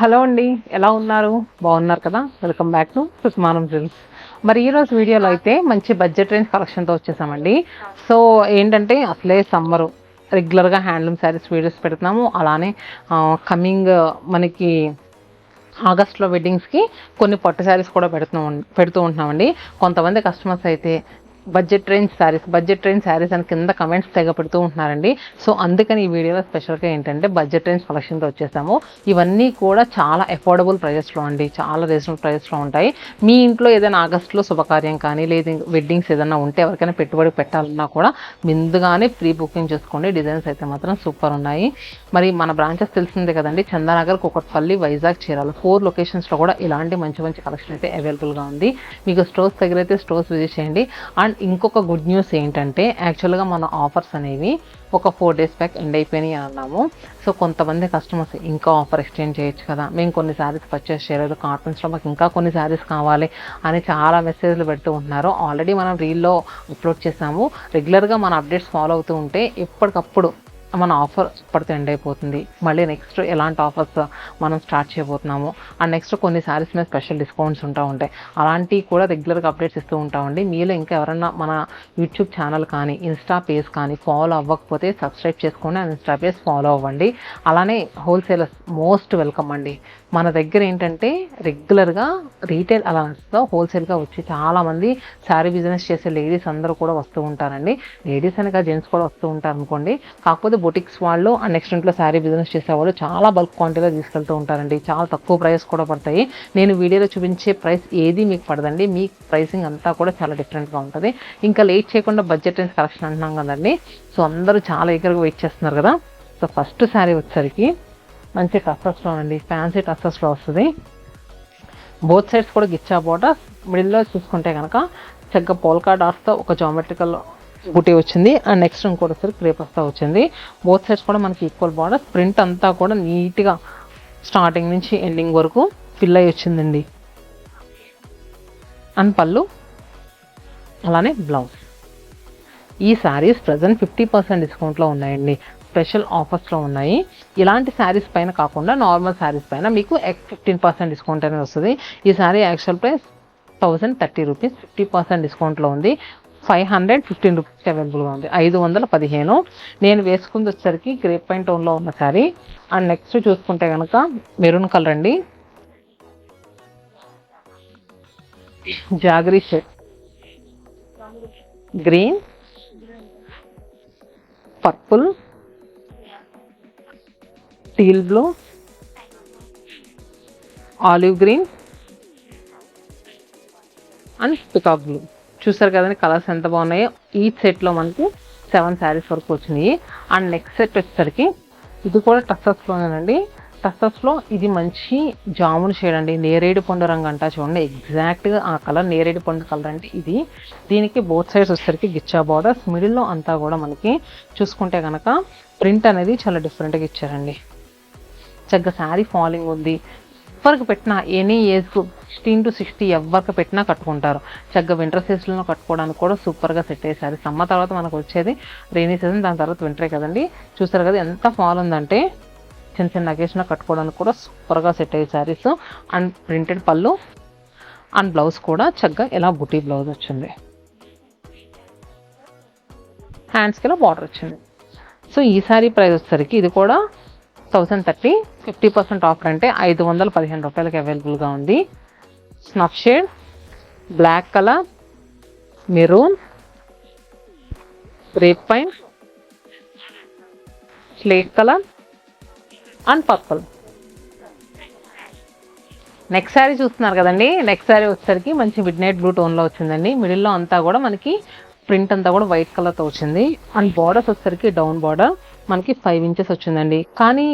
Hello అండి, ఎలా ఉన్నారు? బాగున్నారు కదా? Welcome back to Susmanam Jewels. మరి ఈరోజు వీడియోలో అయితే మంచి బడ్జెట్ రేంజ్ కలెక్షన్తో వచ్చేసామండి. సో ఏంటంటే అసలే సమ్మరు, రెగ్యులర్గా హ్యాండ్లూమ్ శారీస్ వీడియోస్ పెడుతున్నాము. అలానే కమింగ్ మనకి ఆగస్ట్లో వెడ్డింగ్స్కి కొన్ని పట్టు శారీస్ కూడా పెడుతూ ఉంటున్నామండి. కొంతమంది కస్టమర్స్ అయితే బడ్జెట్ రేంజ్ శారీస్ అని కింద కమెంట్స్ తెగ పెడుతూ ఉంటున్నారండి. సో అందుకని ఈ వీడియోలో స్పెషల్గా ఏంటంటే బడ్జెట్ రేంజ్ కలెక్షన్తో వచ్చేసాము. ఇవన్నీ కూడా చాలా అఫోర్డబుల్ ప్రైజెస్లో అండి, చాలా రీజనబుల్ ప్రైజెస్లో ఉంటాయి. మీ ఇంట్లో ఏదైనా ఆగస్ట్లో శుభకార్యం కానీ లేదా వెడ్డింగ్స్ ఏదైనా ఉంటే ఎవరికైనా పెట్టుబడి పెట్టాలన్నా కూడా ముందుగానే ప్రీ బుకింగ్ చేసుకోండి. డిజైన్స్ అయితే మాత్రం సూపర్ ఉన్నాయి. మరి మన బ్రాంచెస్ తెలిసిందే కదండి, చందానగర్, కూకట్పల్లి, వైజాగ్, చీరాల 4 లొకేషన్స్లో కూడా ఇలాంటి మంచి మంచి కలెక్షన్ అయితే అవైలబుల్గా ఉంది. మీకు స్టోర్స్ దగ్గర అయితే స్టోర్స్ విజిట్ చేయండి. అండ్ ఇంకొక గుడ్ న్యూస్ ఏంటంటే యాక్చువల్గా మన ఆఫర్స్ అనేవి ఒక 4 days బ్యాక్ ఎండ్ అయిపోయినాయి అని అన్నాము. సో కొంతమంది కస్టమర్స్ ఇంకా ఆఫర్ ఎక్స్చేంజ్ చేయొచ్చు కదా, మేము కొన్ని శారీస్ పర్చేస్ చేయలేదు, కార్టూన్స్లో మాకు ఇంకా కొన్ని శారీస్ కావాలి అని చాలా మెసేజ్లు పెడుతూ ఉంటున్నారు. ఆల్రెడీ మనం రీల్లో అప్లోడ్ చేసాము. రెగ్యులర్గా మన అప్డేట్స్ ఫాలో అవుతూ ఉంటే ఎప్పటికప్పుడు మన ఆఫర్ ఇప్పటితో ఎండ్ అయిపోతుంది. మళ్ళీ నెక్స్ట్ ఎలాంటి ఆఫర్స్ మనం స్టార్ట్ చేయబోతున్నాము, అండ్ నెక్స్ట్ కొన్ని శారీస్ మీద స్పెషల్ డిస్కౌంట్స్ ఉంటాయి. అలాంటివి కూడా రెగ్యులర్గా అప్డేట్స్ ఇస్తూ ఉంటామండి. మీలో ఇంకా ఎవరైనా మన యూట్యూబ్ ఛానల్ కానీ ఇన్స్టా పేజ్ కానీ ఫాలో అవ్వకపోతే సబ్స్క్రైబ్ చేసుకోండి, అండ్ ఇన్స్టా పేజ్ ఫాలో అవ్వండి. అలానే హోల్సేలర్స్ మోస్ట్ వెల్కమ్ అండి. మన దగ్గర ఏంటంటే రెగ్యులర్గా రీటైల్ అలవెన్స్లో హోల్సేల్గా వచ్చి చాలామంది శారీ బిజినెస్ చేసే లేడీస్ అందరూ కూడా వస్తూ ఉంటారండి. లేడీస్ అనగా జెంట్స్ కూడా వస్తూ ఉంటారు అనుకోండి. కాకపోతే బొటిక్స్ వాళ్ళు అండ్ నెక్స్ట్ ఇంట్లో శారీ బిజినెస్ చేసేవాళ్ళు చాలా బల్క్ క్వాంటిటీలో తీసుకెళ్తూ ఉంటారండి. చాలా తక్కువ ప్రైస్ కూడా పడతాయి. నేను వీడియోలో చూపించే ప్రైస్ ఏది మీకు పడదండి, మీ ప్రైసింగ్ అంతా కూడా చాలా డిఫరెంట్గా ఉంటుంది. ఇంకా లేట్ చేయకుండా బడ్జెట్ రేంజ్ కలెక్షన్ అంటున్నాం కదండి. సో అందరూ చాలా ఎగరగా వెయిట్ చేస్తున్నారు కదా. సో ఫస్ట్ శారీ వచ్చేసరికి మంచి టస్సెస్లో అండి, ఫ్యాన్సీ టస్సెస్లో వస్తుంది. బోత్ సైడ్స్ కూడా గిచ్చా బోర్డర్, మిడిల్లో చూసుకుంటే కనుక చక్కగా పోల్కా డాట్స్తో ఒక జామెట్రికల్ బుటీ వచ్చింది. అండ్ నెక్స్ట్ ఇంకోటి వచ్చేసరికి క్రేపర్స్తో వచ్చింది. బోత్ సైడ్స్ కూడా మనకి ఈక్వల్ బార్డర్, ప్రింట్ అంతా కూడా నీట్గా స్టార్టింగ్ నుంచి ఎండింగ్ వరకు ఫిల్ అయ్యి వచ్చిందండి. అండ్ పళ్ళు, అలానే బ్లౌజ్. ఈ శారీస్ ప్రజెంట్ 50% డిస్కౌంట్లో ఉన్నాయండి, స్పెషల్ ఆఫర్స్లో ఉన్నాయి. ఇలాంటి శారీస్ పైన కాకుండా నార్మల్ శారీస్ పైన మీకు 15% డిస్కౌంట్ అనేది వస్తుంది. ఈ శారీ యాక్చువల్ ప్రైస్ 1030 రూపీస్, 50% డిస్కౌంట్లో ఉంది. 515 రూపీస్కి అవైలబుల్గా ఉంది. 515. నేను వేసుకుంది వచ్చేసరికి గ్రేప్ పైన్ టోన్లో ఉన్న శారీ. అండ్ నెక్స్ట్ చూసుకుంటే కనుక మెరూన్ కలర్ అండి, jaggery shade, green, purple, teal blue, olive green and peacock blue. చూసారు కదండి కలర్స్ ఎంత బాగున్నాయో. ఈ సెట్లో మనకి 7 శారీస్ వరకు వచ్చినాయి. అండ్ నెక్స్ట్ సెట్ వచ్చేసరికి ఇది కూడా టస్సెస్లోనేనండి. టస్సెస్లో ఇది మంచి జామున్ షేడ్ అండి, నేరేడు పండు రంగు అంటా చూడండి, ఎగ్జాక్ట్గా ఆ కలర్ నేరేడు పండు కలర్ అంటే ఇది. దీనికి బోత్ సైడ్స్ వచ్చేసరికి గిచ్చా బార్డర్స్, మిడిల్లో అంతా కూడా మనకి చూసుకుంటే కనుక ప్రింట్ అనేది చాలా డిఫరెంట్గా ఇచ్చారండి. చక్కగా శారీ ఫాలింగ్ ఉంది. ఎవరికి పెట్టినా ఎనీ ఏజ్ గ్రూప్ 16 to 60 ఎవరికి పెట్టినా కట్టుకుంటారు. చక్కగా వింటర్ సీజన్లో కట్టుకోవడానికి కూడా సూపర్గా సెట్ అయ్యే శారీ. సమ్మర్ తర్వాత మనకు వచ్చేది రెయినీ సీజన్, దాని తర్వాత వింటరే కదండి. చూసారు కదా ఎంత ఫాల్ ఉందంటే చిన్న చిన్న అకేషన్లో కట్టుకోవడానికి కూడా సూపర్గా సెట్ అయ్యే శారీస్. అండ్ ప్రింటెడ్ పళ్ళు అండ్ బ్లౌజ్ కూడా చక్కగా ఇలా బుటీ బ్లౌజ్ వచ్చింది, హ్యాండ్స్కి ఇలా బార్డర్ వచ్చింది. సో ఈ శారీ ప్రైస్ వచ్చేసరికి ఇది కూడా 1030, 50% ఆఫర్ అంటే 515 రూపాయలకి అవైలబుల్గా ఉంది. Snuff shade, black colour, maroon, grape pine, slate colour and purple. Next sari చూస్తున్నారు కదండి. నెక్స్ట్ శారీ వచ్చేసరికి మంచి మిడ్ నైట్ బ్లూ టోన్లో వచ్చిందండి. మిడిల్లో అంతా కూడా మనకి ప్రింట్ అంతా కూడా వైట్ కలర్తో వచ్చింది. అండ్ బార్డర్స్ వచ్చేసరికి డౌన్ బార్డర్ మనకి 5 inches వచ్చిందండి. కానీ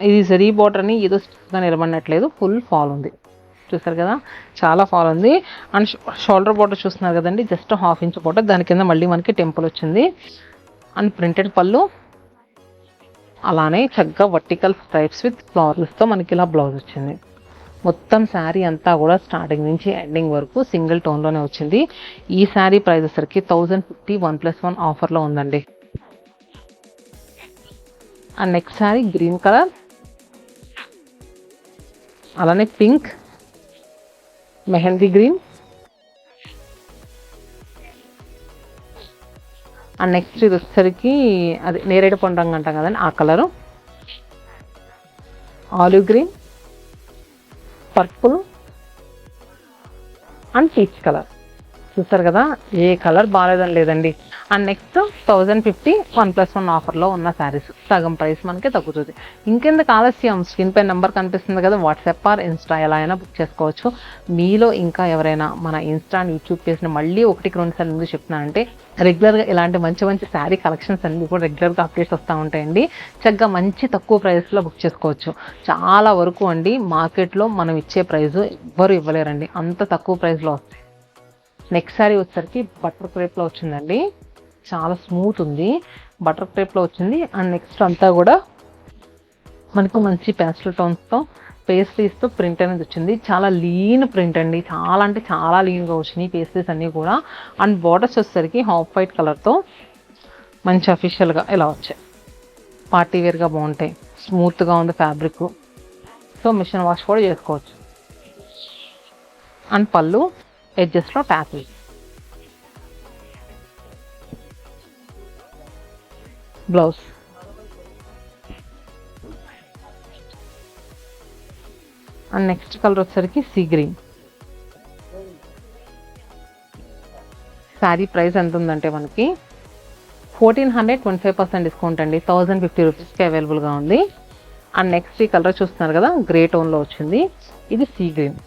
ఇది జరీ బార్డర్ అని ఏదో స్టిక్గా నిలబడినట్లేదు, ఫుల్ ఫాల్ ఉంది. చూసారు కదా చాలా ఫాల్ ఉంది. అండ్ షోల్డర్ బార్డర్ చూస్తున్నారు కదండి, జస్ట్ 1/2 inch బార్డర్, దాని కింద మళ్ళీ మనకి టెంపుల్ వచ్చింది. అండ్ ప్రింటెడ్ పళ్ళు, అలానే చక్కగా వర్టికల్ స్ట్రైప్స్ విత్ ఫ్లవర్స్తో మనకి ఇలా బ్లౌజ్ వచ్చింది. మొత్తం శారీ అంతా కూడా స్టార్టింగ్ నుంచి ఎండింగ్ వరకు సింగిల్ టోన్లోనే వచ్చింది. ఈ శారీ ప్రైస్ వచ్చరికి 1050 1+1 ఆఫర్లో ఉందండి. And next sari green colour, అలానే pink, mehndi green, and next ఇది వచ్చేసరికి అది నేరేడు పండు రంగు అంటాం కదండి ఆ colour, olive green, purple and peach colour. చూస్తారు కదా, ఏ కలర్ బాగాలేదని లేదండి. అండ్ నెక్స్ట్ 1050 1+1 ఆఫర్లో ఉన్న శారీస్, సగం ప్రైస్ మనకి తగ్గుతుంది. ఇంకెందుకు ఆలస్యం, స్క్రీన్ పై నెంబర్ కనిపిస్తుంది కదా, వాట్సాప్ ఆర్ ఇన్స్టా ఎలా అయినా బుక్ చేసుకోవచ్చు. మీలో ఇంకా ఎవరైనా మన ఇన్స్టా అండ్ యూట్యూబ్ పేజ్ని మళ్ళీ 1-2 సార్లు ఎందుకు చెప్తున్నానంటే, రెగ్యులర్గా ఇలాంటి మంచి మంచి శారీ కలెక్షన్స్ అన్ని కూడా రెగ్యులర్గా అప్డేట్స్ వస్తూ ఉంటాయండి. చక్కగా మంచి తక్కువ ప్రైస్లో బుక్ చేసుకోవచ్చు. చాలా వరకు అండి మార్కెట్లో మనం ఇచ్చే ప్రైస్ ఎవ్వరు ఇవ్వలేరండి, అంత తక్కువ ప్రైస్లో వస్తాయి. నెక్స్ట్ శారీ వచ్చేసరికి బటర్ క్రేప్లో వచ్చిందండి, చాలా స్మూత్ ఉంది, బటర్ క్రేప్లో వచ్చింది. అండ్ నెక్స్ట్ అంతా కూడా మనకు మంచి ప్యాస్టల్ టోన్స్తో పేస్ట్రీస్తో ప్రింట్ అనేది వచ్చింది. చాలా లీన్ ప్రింట్ అండి, చాలా అంటే చాలా లీన్గా వచ్చినాయి పేస్ట్రీస్ అన్నీ కూడా. అండ్ బార్డర్స్ వచ్చేసరికి హాఫ్ వైట్ కలర్తో మంచి అఫీషియల్గా ఇలా వచ్చాయి, పార్టీ వేర్గా బాగుంటాయి. స్మూత్గా ఉంది ఫ్యాబ్రిక్, సో మిషన్ వాష్ కూడా చేసుకోవచ్చు. అండ్ పళ్ళు ఎడ్జెస్లో tassel, blouse. And next colour వచ్చేసరికి సీ గ్రీన్. శారీ ప్రైస్ ఎంత ఉందంటే మనకి 1400, 25% డిస్కౌంట్ అండి, 1050 రూపీస్కి అవైలబుల్గా ఉంది. అండ్ నెక్స్ట్ ఈ కలర్ చూస్తున్నారు కదా, గ్రే టోన్లో వచ్చింది, ఇది సీ గ్రీన్.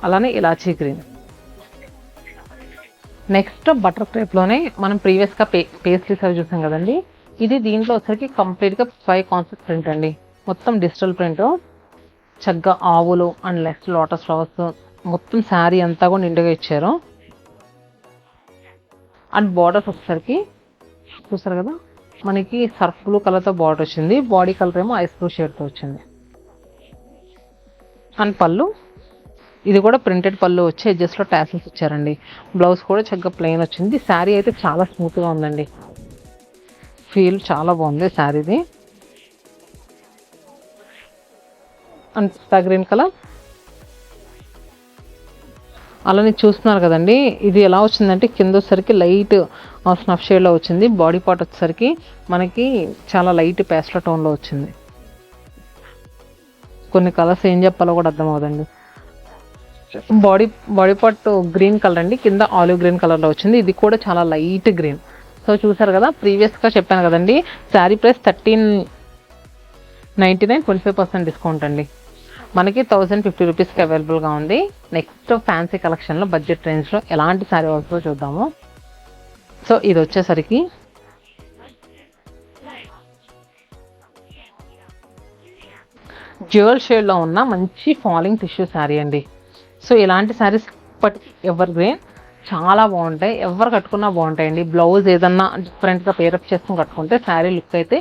అలానే ఇలాచీ గ్రీన్. నెక్స్ట్ బటర్ క్రేప్లోనే మనం ప్రీవియస్గా పేస్ట్రీస్ అవి చూసాం కదండి, ఇది దీంట్లో వచ్చరికి కంప్లీట్గా 5 కాన్సెప్ట్ ప్రింట్ అండి, మొత్తం డిజిటల్ ప్రింట్. చక్కగా ఆవులు అండ్ నెక్స్ట్ లోటస్ ఫ్లవర్స్, మొత్తం శారీ అంతా కూడా నిండుగా ఇచ్చారు. అండ్ బార్డర్స్ వచ్చేసరికి చూసారు కదా, మనకి సర్ఫ్ బ్లూ కలర్తో బార్డర్ వచ్చింది, బాడీ కలర్ ఏమో ఐస్ బ్లూ షేడ్తో వచ్చింది. అండ్ పళ్ళు, ఇది కూడా ప్రింటెడ్ పళ్ళు వచ్చి ఎడ్జెస్లో టాసిల్స్ ఇచ్చారండి. బ్లౌజ్ కూడా చక్కగా ప్లెయిన్ వచ్చింది. శారీ అయితే చాలా స్మూత్గా ఉందండి, ఫీల్ చాలా బాగుంది శారీది. And pista green colour. అలానే చూస్తున్నారు కదండి, ఇది ఎలా వచ్చిందంటే కింద వచ్చేసరికి లైట్ స్నఫ్ షేడ్లో వచ్చింది, బాడీ పార్ట్ వచ్చేసరికి మనకి చాలా లైట్ పేస్టల్ టోన్లో వచ్చింది. కొన్ని కలర్స్ ఏం చెప్పాలో కూడా అర్థం అవుదండి. బాడీ పార్ట్ గ్రీన్ కలర్ అండి, కింద ఆలివ్ గ్రీన్ కలర్లో వచ్చింది, ఇది కూడా చాలా లైట్ గ్రీన్. సో చూసారు కదా, ప్రీవియస్గా చెప్పాను కదండి, శారీ ప్రైస్ 1399, 25% డిస్కౌంట్ అండి, మనకి 1050 రూపీస్కి అవైలబుల్గా ఉంది. నెక్స్ట్ ఫ్యాన్సీ కలెక్షన్లో బడ్జెట్ రేంజ్లో ఎలాంటి శారీ వస్తుందో చూద్దాము. సో ఇది వచ్చేసరికి జ్యువెల్ షేడ్లో ఉన్న మంచి ఫాలింగ్ టిష్యూ శారీ అండి. సో ఇలాంటి శారీస్ బట్ ఎవర్ గ్రీన్ చాలా బాగుంటాయి, ఎవరు కట్టుకున్నా బాగుంటాయండి. బ్లౌజ్ ఏదన్నా డిఫరెంట్గా పేరప్ చేసుకుని కట్టుకుంటే శారీ లుక్ అయితే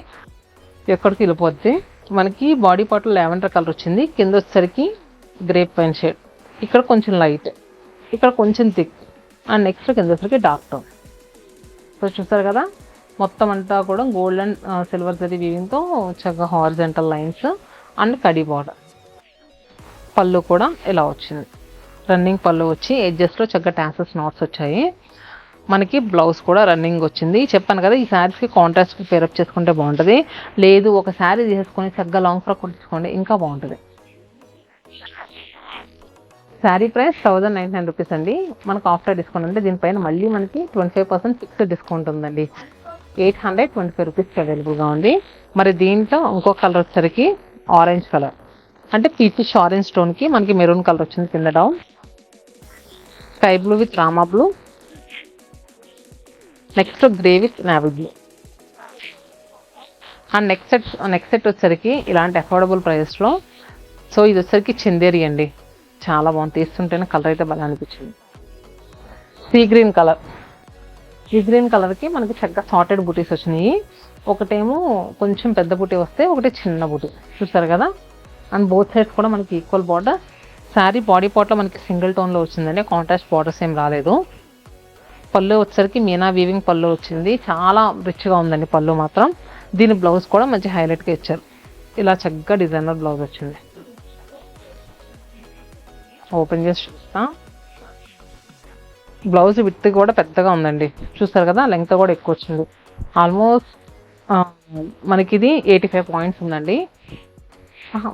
ఎక్కడికి వెళ్ళిపోద్ది. మనకి బాడీ పార్ట్లో లావెండర్ కలర్ వచ్చింది, కింద వచ్చేసరికి గ్రేప్ వైన్ షేడ్, ఇక్కడ కొంచెం లైట్, ఇక్కడ కొంచెం థిక్, అండ్ నెక్స్ట్ కింద వచ్చేసరికి డార్క్ టోన్. సో చూసారు కదా, మొత్తం అంతా కూడా గోల్డ్ అండ్ సిల్వర్ జరీ వీవింగ్తో చక్కగా horizontal lines and khadi border. పళ్ళు కూడా ఇలా వచ్చింది, రన్నింగ్ పళ్ళు వచ్చి ఎడ్జెస్లో చక్కగా టాసెస్ నాట్స్ వచ్చాయి. మనకి బ్లౌజ్ కూడా రన్నింగ్ వచ్చింది. చెప్పాను కదా, ఈ శారీస్కి కాంట్రాస్ట్కి పేరప్ చేసుకుంటే బాగుంటుంది, లేదు ఒక శారీ తీసుకొని చక్కగా లాంగ్ ఫ్రాక్ కుట్టించుకోండి ఇంకా బాగుంటుంది. శారీ ప్రైస్ 1900 రూపీస్ అండి, మనకు ఆఫ్టర్ డిస్కౌంట్ అంటే దీనిపైన మళ్ళీ మనకి 25% ఫిక్స్డ్ డిస్కౌంట్ ఉందండి, 825 రూపీస్కి అవైలబుల్గా ఉంది. మరి దీంట్లో ఇంకో కలర్ వచ్చేసరికి ఆరెంజ్ కలర్, అంటే పీచిష్ ఆరెంజ్ స్టోన్కి మనకి మెరూన్ కలర్ వచ్చింది కింద down, sky blue with Rama blue, next grey with navy blue. And next set వచ్చేసరికి ఇలాంటి అఫోర్డబుల్ ప్రైస్లో. సో ఇది వచ్చేసరికి చందేరి అండి, చాలా బాగుంది, తీస్తుంటేనే కలర్ అయితే బాగా అనిపించింది. Sea green colour, sea green కలర్కి మనకి చక్కగా సార్టెడ్ బూటీస్ వచ్చినాయి, ఒకటేమో కొంచెం పెద్ద బూటీ వస్తే ఒకటి చిన్న బూటీ, చూస్తారు కదా. అండ్ బోత్ సైడ్స్ కూడా మనకి ఈక్వల్ బార్డర్. శారీ బాడీ పార్ట్లో మనకి సింగిల్ టోన్లో వచ్చిందండి, కాంట్రాస్ట్ బార్డర్స్ ఏం రాలేదు. పళ్ళు వచ్చేసరికి మీనా వీవింగ్ పళ్ళు వచ్చింది, చాలా రిచ్గా ఉందండి పళ్ళు మాత్రం. దీని బ్లౌజ్ కూడా మంచి హైలైట్గా ఇచ్చారు. ఇలా చక్కగా డిజైనర్ బ్లౌజ్ వచ్చింది. ఓపెన్ చేసి చూస్తా. బ్లౌజ్ విత్ కూడా పెద్దగా ఉందండి, చూస్తారు కదా, లెంగ్త్ కూడా ఎక్కువ వచ్చింది. ఆల్మోస్ట్ మనకి ఇది 85 పాయింట్స్ ఉందండి.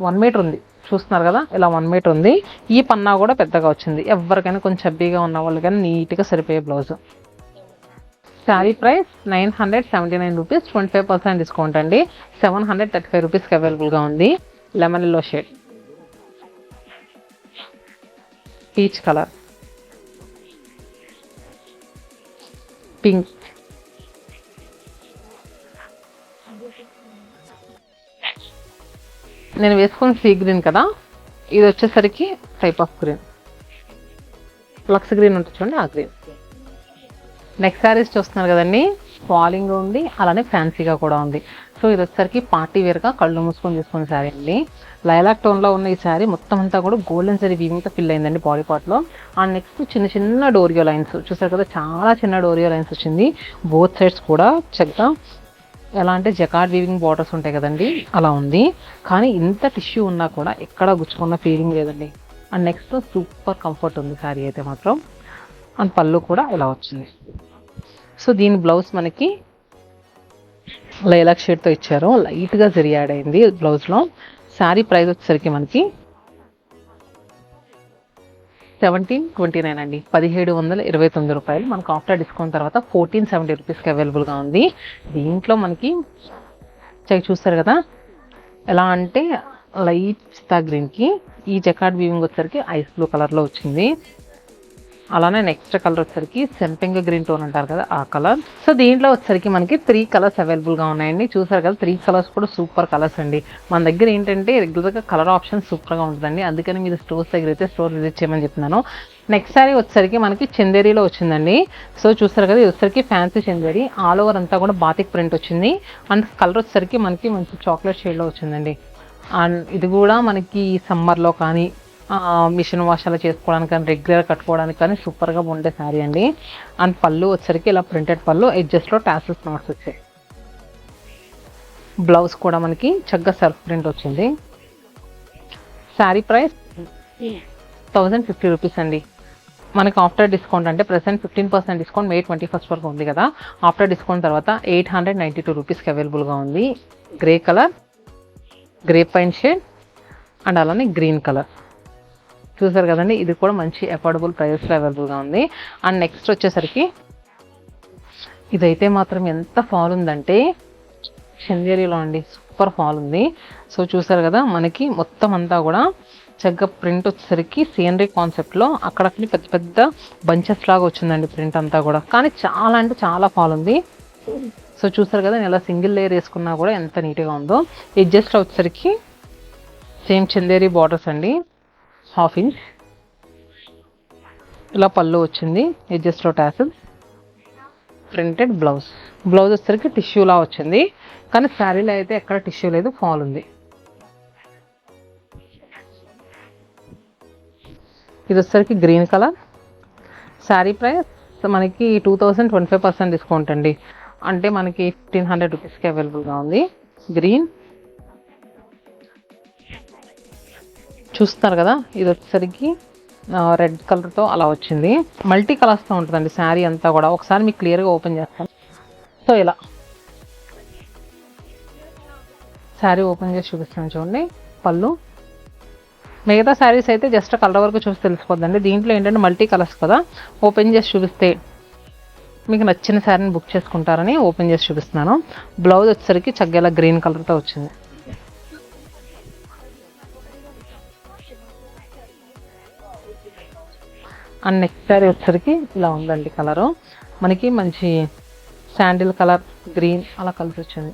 1 మీటర్ ఉంది, చూస్తున్నారు కదా, ఇలా 1 మీటర్ ఉంది. ఈ పన్నా కూడా పెద్దగా వచ్చింది. ఎవరికైనా కొంచెం చబ్బీగా ఉన్న వాళ్ళు కానీ నీట్గా సరిపోయే blouse. Sari price 979 rupees, 25% discount అండి. 735 రూపీస్కి అవైలబుల్గా ఉంది. Lemon yellow shade, peach colour, pink, నేను వేసుకున్న సీ గ్రీన్ కదా, ఇది వచ్చేసరికి type of green, lux green ఉంటుంది చూడండి, ఆ గ్రీన్. నెక్స్ట్ శారీస్ చూస్తున్నారు కదండి, ఫాలింగ్ ఉంది, అలానే ఫ్యాన్సీగా కూడా ఉంది. సో ఇది వచ్చేసరికి పార్టీ వేర్గా కళ్ళు మూసుకొని తీసుకున్న శారీ అండి. లైలాక్ టోన్లో ఉన్న ఈ శారీ మొత్తం అంతా కూడా గోల్డెన్ జరీ వీవింగ్తో ఫిల్ అయిందండి బాడీ పార్ట్లో. అండ్ నెక్స్ట్ చిన్న చిన్న డోరియో లైన్స్ చూసారు కదా, చాలా చిన్న డోరియో లైన్స్ వచ్చింది. బోత్ సైడ్స్ కూడా చక్కగా ఎలా అంటే జకార్డ్ వీవింగ్ బార్డర్స్ ఉంటాయి కదండి, అలా ఉంది. కానీ ఇంత టిష్యూ ఉన్నా కూడా ఎక్కడ గుచ్చుకున్న ఫీలింగ్ లేదండి. అండ్ నెక్స్ట్ సూపర్ కంఫర్ట్ ఉంది శారీ అయితే మాత్రం. అండ్ పళ్ళు కూడా ఇలా వచ్చింది. సో దీని బ్లౌజ్ మనకి లైలాక్ షేడ్తో ఇచ్చారు, లైట్గా జరీ యాడ్ అయింది బ్లౌజ్లో. శారీ ప్రైస్ వచ్చేసరికి మనకి 1729 అండి, 1729 రూపాయలు. మనకు ఆఫ్టర్ డిస్కౌంట్ తర్వాత 1470 రూపీస్కి అవైలబుల్గా ఉంది. దీంట్లో మనకి చూస్తారు కదా, ఎలా అంటే లైట్ పిస్తా గ్రీన్కి ఈ జకార్డ్ వీవింగ్ వచ్చేసరికి ఐస్ బ్లూ కలర్లో వచ్చింది. అలానే నెక్స్ట్ కలర్ వచ్చేసరికి సెంపెంగ గ్రీన్ టోన్ అంటారు కదా, ఆ కలర్. సో దీంట్లో వచ్చేసరికి మనకి 3 కలర్స్ అవైలబుల్గా ఉన్నాయండి. చూసారు కదా, 3 కలర్స్ కూడా సూపర్ కలర్స్ అండి. మన దగ్గర ఏంటంటే రెగ్యులర్గా కలర్ ఆప్షన్ సూపర్గా ఉంటుందండి, అందుకని మీరు స్టోర్స్ దగ్గర అయితే స్టోర్ విజిట్ చేయమని చెప్తున్నాను. నెక్స్ట్ సారీ వచ్చేసరికి మనకి చందేరీలో వచ్చిందండి. సో చూస్తారు కదా, ఇది వచ్చేసరికి ఫ్యాన్సీ చందేరీ, ఆల్ ఓవర్ అంతా కూడా బాతిక్ ప్రింట్ వచ్చింది. అండ్ కలర్ వచ్చేసరికి మనకి మంచి చాక్లెట్ షేడ్లో వచ్చిందండి. అండ్ ఇది కూడా మనకి సమ్మర్లో కానీ మిషన్ వాష్ అలా చేసుకోవడానికి కానీ రెగ్యులర్ కట్టుకోవడానికి కానీ సూపర్గా ఉండే శారీ అండి. అండ్ పళ్ళు వచ్చరికి ఇలా ప్రింటెడ్ పళ్ళు, ఎడ్జెస్ట్లో టాసిల్స్ నాట్స్ వచ్చాయి. బ్లౌజ్ కూడా మనకి చక్కగా సెల్ఫ్ ప్రింట్ వచ్చింది. శారీ ప్రైస్ 1050 రూపీస్ అండి. మనకి ఆఫ్టర్ డిస్కౌంట్ అంటే ప్రెసెంట్ 15% డిస్కౌంట్ మే 21 వరకు ఉంది కదా, ఆఫ్టర్ డిస్కౌంట్ తర్వాత 892 రూపీస్కి అవైలబుల్గా ఉంది. Grey colour, grey pine shade and అలానే గ్రీన్ కలర్. చూసారు కదండి, ఇది కూడా మంచి అఫోర్డబుల్ ప్రైస్లో అవైలబుల్గా ఉంది. అండ్ నెక్స్ట్ వచ్చేసరికి ఇదైతే మాత్రం ఎంత ఫాల్ ఉందంటే చందేరీలో అండి, సూపర్ ఫాల్ ఉంది. సో చూసారు కదా, మనకి మొత్తం అంతా కూడా చక్కగా ప్రింట్ వచ్చేసరికి సీనరీ కాన్సెప్ట్లో అక్కడక్కడి పెద్ద పెద్ద బంచెస్ లాగా వచ్చిందండి ప్రింట్ అంతా కూడా. కానీ చాలా అంటే చాలా ఫాల్ ఉంది. సో చూసారు కదా, నేను ఇలా సింగిల్ లేయర్ వేసుకున్నా కూడా ఎంత నీట్గా ఉందో. ఎడ్జెస్ట్లో వచ్చేసరికి సేమ్ చందేరీ బార్డర్స్ అండి, 1/2 ఇంచ్ ఇలా పళ్ళు వచ్చింది. ఎడ్జెస్ట్లో టాసిల్స్, ప్రింటెడ్ బ్లౌజ్. బ్లౌజ్ వచ్చేసరికి టిష్యూలా వచ్చింది, కానీ శారీలో అయితే ఎక్కడ టిష్యూ లేదు, ఫాల్ ఉంది. ఇది వచ్చేసరికి గ్రీన్ కలర్. శారీ ప్రైస్ మనకి 2025% డిస్కౌంట్ అండి, అంటే మనకి 1500 రూపీస్కి అవైలబుల్గా ఉంది. గ్రీన్ చూస్తున్నారు కదా, ఇది వచ్చేసరికి రెడ్ కలర్తో అలా వచ్చింది. మల్టీ కలర్స్తో ఉంటుందండి శారీ అంతా కూడా. ఒకసారి మీకు క్లియర్గా ఓపెన్ చేస్తాను. సో ఇలా శారీ ఓపెన్ చేసి చూపిస్తాను చూడండి. పళ్ళు, మిగతా శారీస్ అయితే జస్ట్ కలర్ వరకు చూసి తెలిసిపోద్దండి. దీంట్లో ఏంటంటే మల్టీ కలర్స్ కదా, ఓపెన్ చేసి చూపిస్తే మీకు నచ్చిన శారీని బుక్ చేసుకుంటారని ఓపెన్ చేసి చూపిస్తున్నాను. బ్లౌజ్ వచ్చేసరికి చక్కగా గ్రీన్ కలర్తో వచ్చింది. అండ్ నెక్స్ట్ శారీ వచ్చేసరికి ఇలా ఉందండి కలరు, మనకి మంచి శాండిల్ కలర్, గ్రీన్ అలా కలిసి వచ్చింది.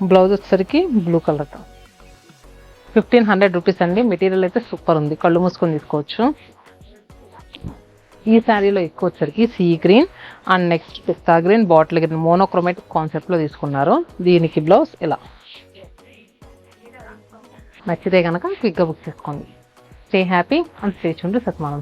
బ్లౌజ్ వచ్చేసరికి బ్లూ కలర్తో 1500 రూపీస్ అండి. మెటీరియల్ అయితే సూపర్ ఉంది, కళ్ళు మూసుకొని తీసుకోవచ్చు. ఈ శారీలో ఎక్కువ వచ్చేసరికి sea green and next pista green, bottle green monochromatic కాన్సెప్ట్లో తీసుకున్నారు. దీనికి బ్లౌజ్ ఇలా. నచ్చితే కనుక క్విక్గా బుక్ చేసుకోండి. Stay happy and stay tuned to సత్మానం.